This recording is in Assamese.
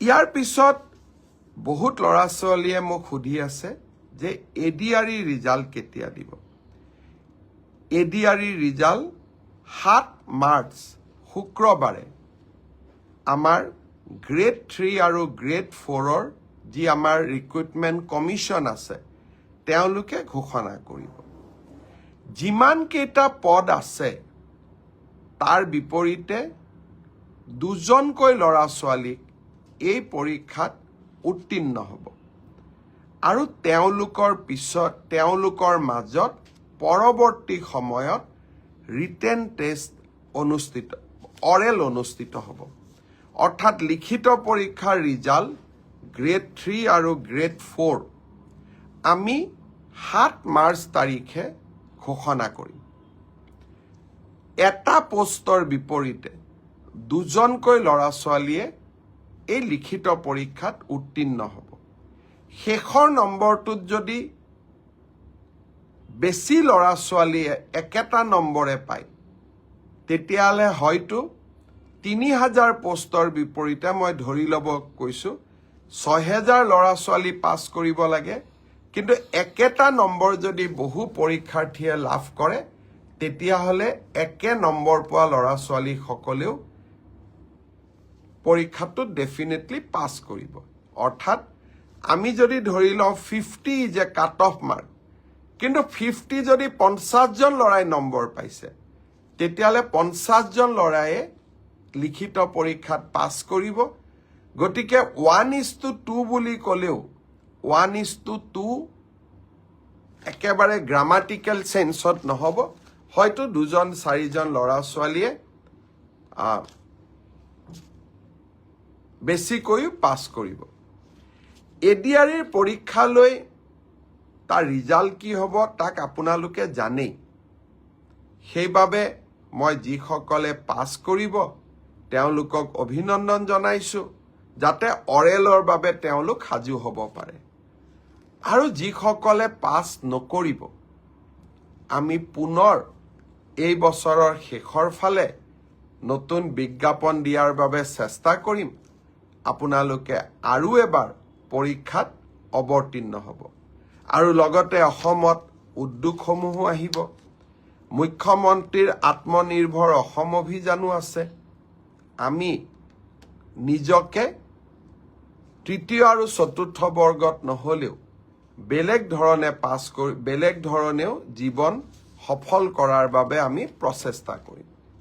ইয়াৰ পিছত বহুত ল'ৰা ছোৱালীয়ে মোক সুধি আছে যে এডিআৰই ৰিজাল্ট কেতিয়া দিব। এডিআৰই ৰিজাল্ট 7 মাৰ্চ শুক্ৰবাৰে আমাৰ গ্ৰেড 3 আৰু গ্ৰেড 4ৰ যি আমাৰ ৰিক্ৰুটমেণ্ট কমিশ্যন আছে তেওঁলোকে ঘোষণা কৰিব। যিমান কেইটা পদ আছে তাৰ বিপৰীতে 2জনকৈ ল'ৰা ছোৱালীক এই পৰীক্ষাত উত্তীৰ্ণ হ'ব আৰু তেওঁলোকৰ মাজত পৰৱৰ্তী সময়ত ৰিটেন টেষ্ট অৰেল অনুষ্ঠিত হ'ব। অৰ্থাৎ লিখিত পৰীক্ষাৰ ৰিজাল্ট গ্ৰেড 3 আৰু গ্ৰেড 4 আমি 7 মাৰ্চ তাৰিখে ঘোষণা কৰিম। এটা পোষ্টৰ বিপৰীতে 2জনকৈ ল'ৰা ছোৱালীয়ে এই লিখিত পৰীক্ষাত উত্তীৰ্ণ হ'ব। শেষৰ নম্বৰটোত যদি বেছি ল'ৰা ছোৱালীয়ে একেটা নম্বৰে পায় তেতিয়াহ'লে হয়তো 3000 পোষ্টৰ বিপৰীতে মই ধৰি ল'ব কৈছোঁ 6000 ল'ৰা ছোৱালী পাছ কৰিব লাগে, কিন্তু একেটা নম্বৰ যদি বহু পৰীক্ষাৰ্থীয়ে লাভ কৰে তেতিয়াহ'লে একে নম্বৰ পোৱা ল'ৰা ছোৱালীসকলেও পৰীক্ষাটোত ডেফিনেটলি পাছ কৰিব। অৰ্থাৎ আমি যদি ধৰি লওঁ 50 যে কাট অফ মাৰ্ক, কিন্তু 50 যদি 50জন ল'ৰাই নম্বৰ পাইছে তেতিয়াহ'লে 50জন ল'ৰায়ে লিখিত পৰীক্ষাত পাছ কৰিব। গতিকে 1:2 বুলি ক'লেও 1:2 একেবাৰে গ্ৰামাটিকেল চেন্সত নহ'ব, হয়তো 2-4জন ল'ৰা ছোৱালীয়ে বেছিকৈও পাছ কৰিব। এডিআৰইৰ পৰীক্ষালৈ তাৰ ৰিজাল্ট কি হ'ব তাক আপোনালোকে জানেই। সেইবাবে মই যিসকলে পাছ কৰিব তেওঁলোকক অভিনন্দন জনাইছোঁ, যাতে অৰেলৰ বাবে তেওঁলোক সাজু হ'ব পাৰে। আৰু যিসকলে পাছ নকৰিব আমি পুনৰ এই বছৰৰ শেষৰ ফালে নতুন বিজ্ঞাপন দিয়াৰ বাবে চেষ্টা কৰিম। আপোনালোকে আৰু এবাৰ পৰীক্ষাত অৱতীৰ্ণ হ'ব। আৰু লগতে অসমত উদ্যোগসমূহো আহিব। মুখ্যমন্ত্ৰীৰ আত্মনিৰ্ভৰ অসম অভিযানো আছে। আমি নিজকে তৃতীয় আৰু চতুৰ্থ বৰ্গত নহ'লেও বেলেগ ধৰণেও জীৱন সফল কৰাৰ বাবে আমি প্ৰচেষ্টা কৰিম।